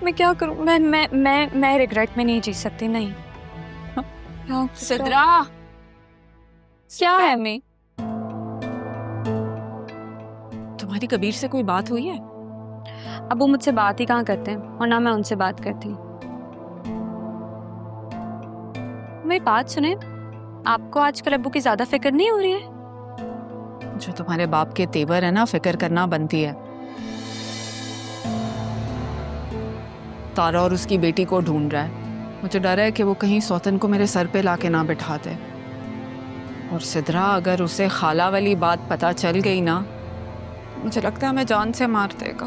मैं क्या करूं? मैं रिग्रेट में नहीं जी सकती, नहीं। सिद्रा, क्या है मैं? तुम्हारी कबीर से कोई बात हुई है? अब वो मुझसे बात ही कहाँ करते हैं और ना मैं उनसे बात करती हूँ। मेरी बात सुने, आपको आजकल अब्बू की ज्यादा फिक्र नहीं हो रही है? जो तुम्हारे बाप के तेवर है ना, फिक्र करना बनती है। तारा और उसकी बेटी को ढूंढ रहा है। मुझे डर है कि वो कहीं सौतन को मेरे सर पे लाके ना बिठा दे। और सिद्रा, अगर उसे खाला वाली बात पता चल गई ना, मुझे लगता है हमें जान से मार देगा।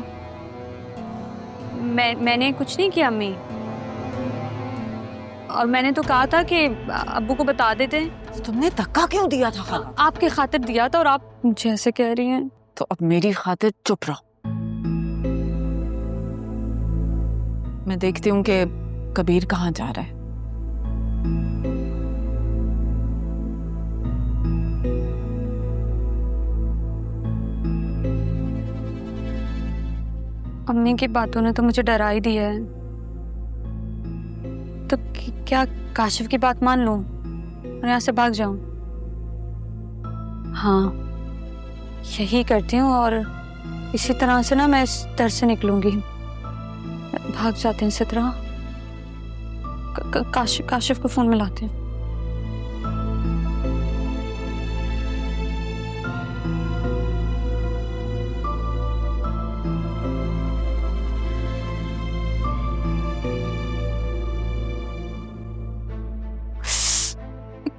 मैंने कुछ नहीं किया अम्मी, और मैंने तो कहा था कि अब्बू को बता देते। तो तुमने धक्का क्यों दिया था खाला? आपके खातिर दिया था और आप मुझे ऐसे कह रही हैं। तो अब मेरी खातिर चुप रहो। मैं देखती हूँ कि कबीर कहाँ जा रहा है। अम्मी की बातों ने तो मुझे डरा ही दिया है। तो क्या काशिफ की बात मान लूं और यहाँ से भाग जाऊं? हाँ, यही करती हूँ और इसी तरह से ना मैं इस डर से निकलूंगी। भाग जाते हैं इसी तरह। काशिफ को फोन मिलाती हूँ।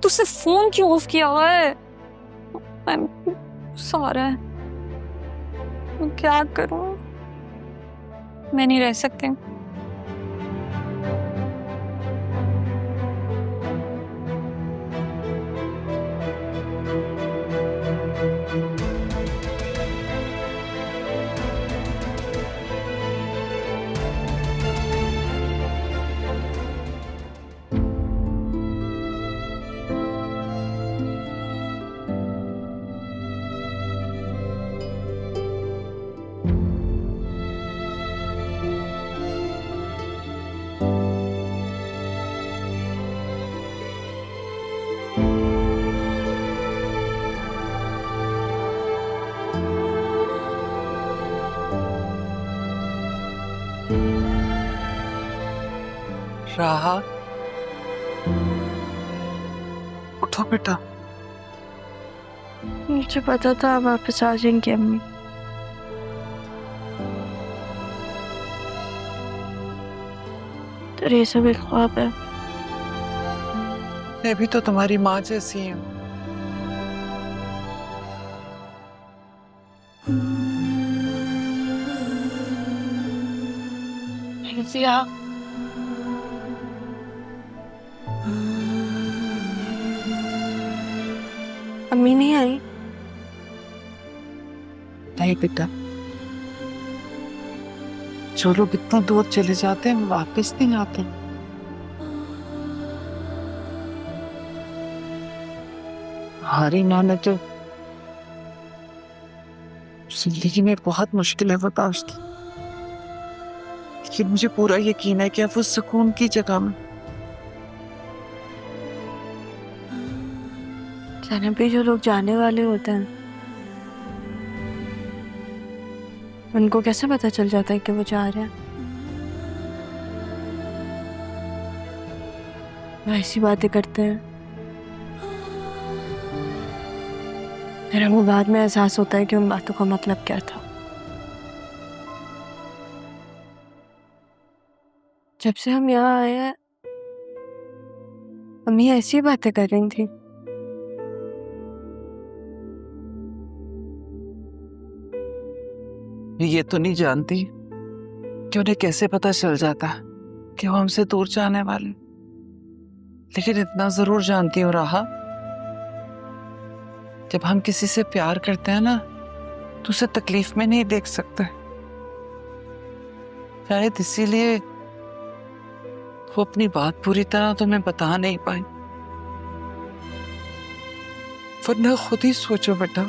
तुझसे फोन क्यों ऑफ किया हुआ है? सारा है, मैं क्या करूं? मैं नहीं रह सकती। राहा, उठो बेटा। मुझे पता था आप वापस आ जाएंगे अम्मी। तो ये सब एक ख्वाब है। मैं भी तो तुम्हारी माँ जैसी हूँ। अम्मी नहीं आई? नहीं बेटा, जो लोग इतना दूर चले जाते हैं वापस नहीं आते। हमारी माँ ने तो जिंदगी में बहुत मुश्किलें बर्दाश्त की, लेकिन मुझे पूरा यकीन है कि अब वो सुकून की जगह में। जाने पे जो लोग जाने वाले होते हैं उनको कैसे पता चल जाता है कि वो जा रहे हैं? वो ऐसी बातें करते हैं, मेरा वो बाद में एहसास होता है कि उन बातों का मतलब क्या था। जब से हम यहाँ आए हैं अम्मी ऐसी बातें कर रही थी। ये तो नहीं जानती कि उन्हें कैसे पता चल जाता कि वो हमसे दूर जाने वाले, लेकिन इतना जरूर जानती हूँ राहा, जब हम किसी से प्यार करते हैं ना तो उसे तकलीफ में नहीं देख सकते। शायद इसीलिए वो अपनी बात पूरी तरह तुम्हें बता नहीं पाई। वरना खुद ही सोचो बेटा,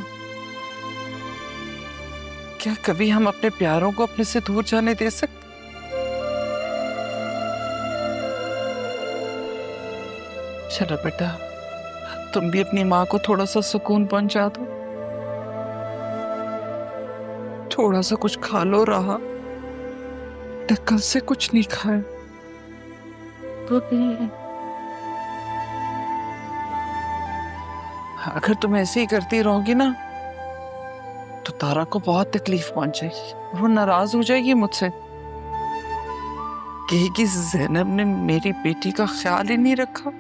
क्या कभी हम अपने प्यारों को अपने से दूर जाने दे सकते? चलो बेटा, तुम भी अपनी माँ को थोड़ा सा सुकून पहुंचा दो। थोड़ा सा कुछ खा लो राहा। कल से कुछ नहीं खाया। अगर तुम ऐसे ही करती रहोगी ना तो तारा को बहुत तकलीफ पहुंचेगी। वो नाराज हो जाएगी मुझसे, कहेगी ज़ैनब ने मेरी बेटी का ख्याल ही नहीं रखा।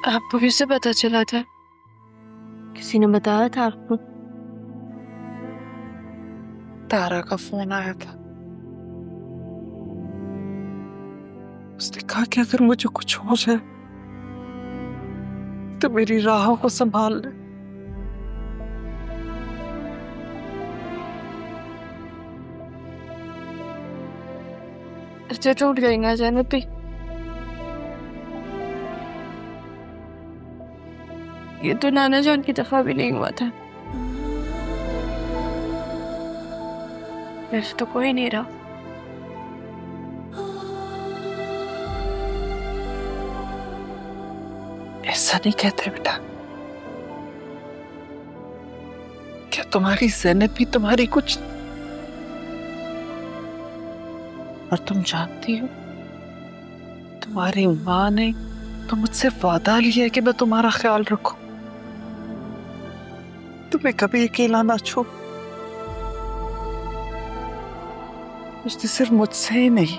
आपको फिर से पता चला था? किसी ने बताया था आपको? तारा का फोन आया था। उसने कहा कि अगर मुझे कुछ हो जाए तो मेरी राहों को संभाल ले। अच्छा टूट गई ना ज़ैनब भी? ये तो नाना जान की दफा भी नहीं हुआ था। वैसे तो कोई नहीं रहा। ऐसा नहीं कहते बेटा। क्या तुम्हारी ज़ैनब भी तुम्हारी कुछ? और तुम जानती हो तुम्हारी माँ ने तो मुझसे वादा लिया है कि मैं तुम्हारा ख्याल रखूं, तुम्हें कभी अकेला ना छोड़। उसने सिर्फ मुझसे ही नहीं,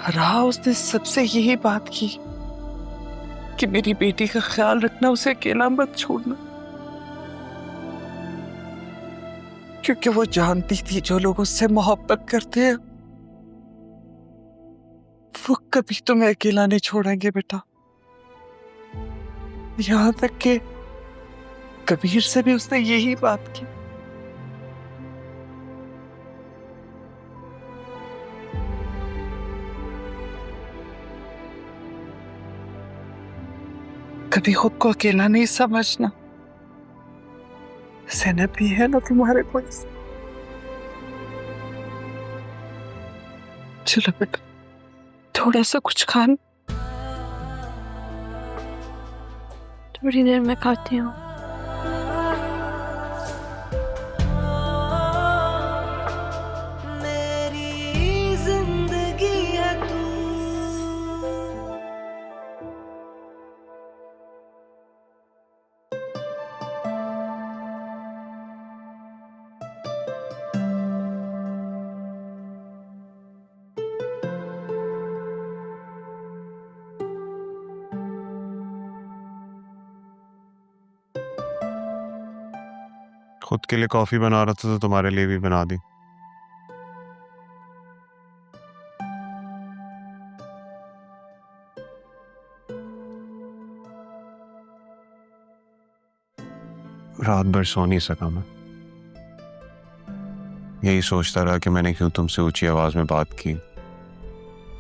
रहा उसने सबसे यही बात की कि मेरी बेटी का ख्याल रखना, उसे अकेला मत छोड़ना। क्योंकि वो जानती थी जो लोग उससे मोहब्बत करते हैं वो कभी तुम्हें अकेला नहीं छोड़ेंगे बेटा। यहां तक कि कबीर से भी उसने यही बात की। कभी खुद को अकेला नहीं समझना। ज़ैनब भी है ना तुम्हारे पास। चलो बेटा, थोड़ा सा कुछ खाना। थोड़ी देर में खाती हूँ। खुद के लिए कॉफी बना रहा था तो तुम्हारे लिए भी बना दी। रात भर सो नहीं सका मैं। यही सोचता रहा कि मैंने क्यों तुमसे ऊंची आवाज में बात की,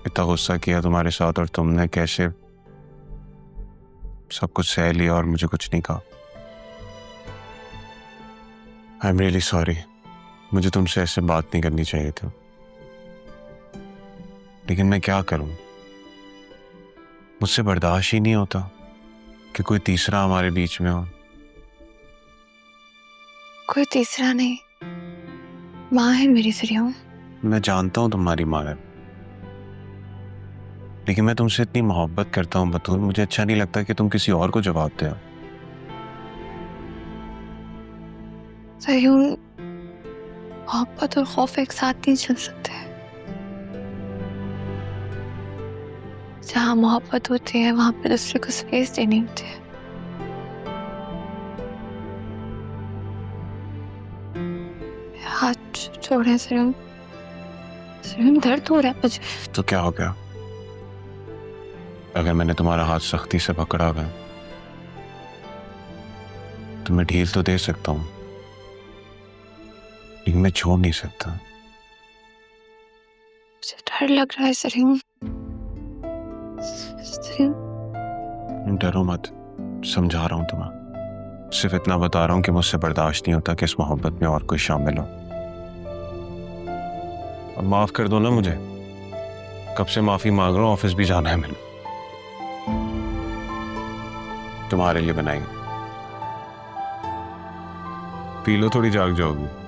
इतना गुस्सा किया तुम्हारे साथ और तुमने कैसे सब कुछ सह लिया और मुझे कुछ नहीं कहा। I am really sorry. मुझे तुमसे ऐसे बात नहीं करनी चाहिए थी, लेकिन मैं क्या करूं, मुझसे बर्दाश्त ही नहीं होता कि कोई तीसरा हमारे बीच में हो। कोई तीसरा नहीं, माँ है मेरी सरियम। मैं जानता हूं तुम्हारी माँ है, लेकिन मैं तुमसे इतनी मोहब्बत करता हूं बतूल, मुझे अच्छा नहीं लगता कि तुम किसी और को जवाब दो। सरियम, मोहब्बत और खौफ एक साथ नहीं चल सकते। जहाँ मोहब्बत होती है वहां पे दूसरे को स्पेस देनी होती है। हाथ छोड़े सरियम, सरियम दर्द हो रहा है मुझे। तो क्या हो गया? अगर मैंने तुम्हारा हाथ सख्ती से पकड़ा हुआ है तो मैं ढील तो दे सकता हूं, लेकिन मैं छोड़ नहीं सकता। मुझे डर लग रहा है सरियम। सरियम डरो मत, समझा रहा हूं तुम्हें। सिर्फ इतना बता रहा हूं कि मुझसे बर्दाश्त नहीं होता कि इस मोहब्बत में और कोई शामिल हो। अब माफ कर दो ना मुझे। कब से माफी मांग रहा हूँ, ऑफिस भी जाना है मैंने। तुम्हारे लिए बनाई, पी लो थोड़ी, जाग जाओगी।